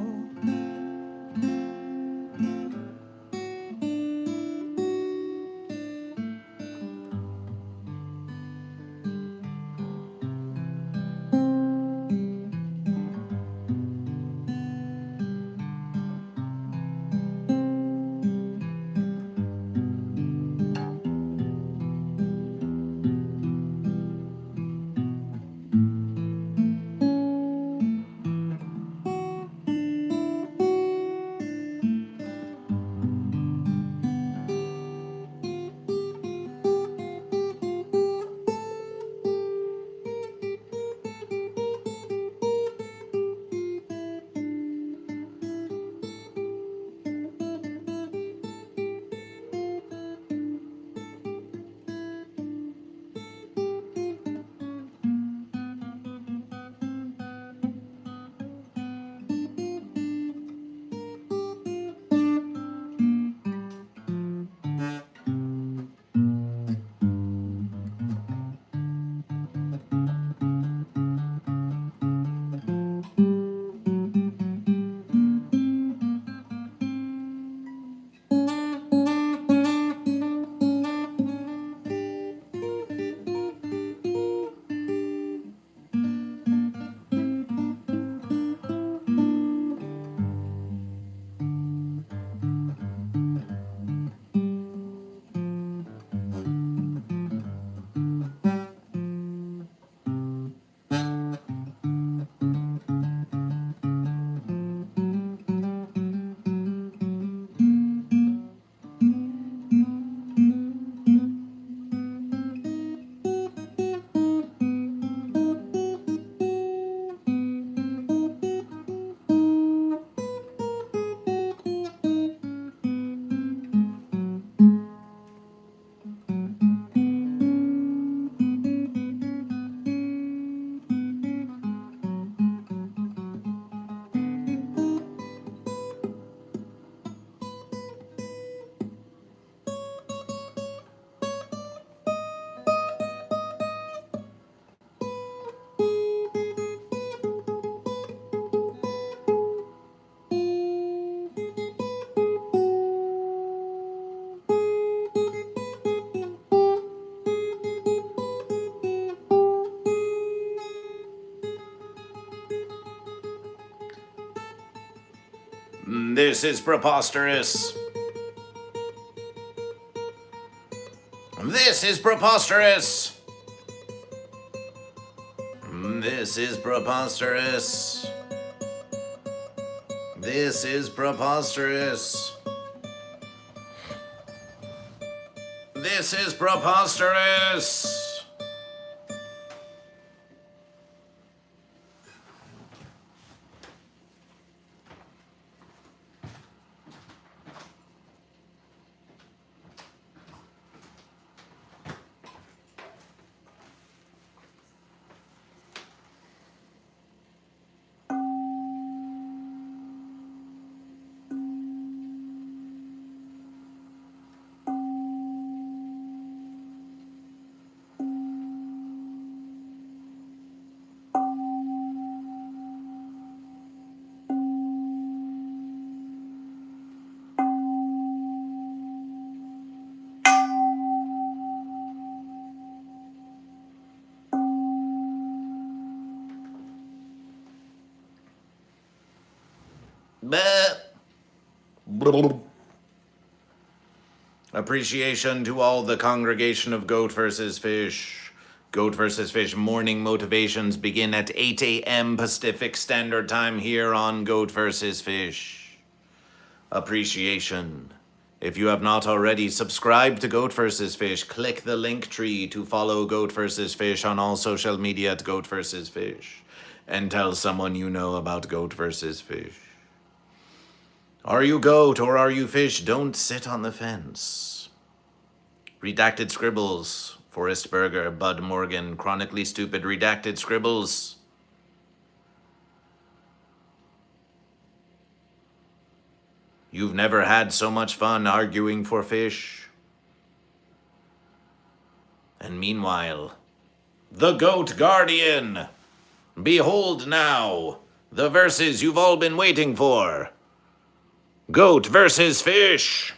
This is preposterous. This is preposterous. This is preposterous. This is preposterous. This is preposterous. Appreciation to all the congregation of Goat vs. Fish. Goat vs. Fish morning motivations begin at 8 a.m. Pacific Standard Time here on Goat vs. Fish. Appreciation. If you have not already subscribed to Goat vs. Fish, click the link tree to follow Goat vs. Fish on all social media at Goat vs. Fish. And tell someone you know about Goat vs. Fish. Are you goat or are you fish? Don't sit on the fence. Redacted Scribbles, Forrest Berger, Bud Morgan, Chronically Stupid, Redacted Scribbles. You've never had so much fun arguing for fish. And meanwhile, the Goat Guardian. Behold now, the verses you've all been waiting for. Goat versus fish.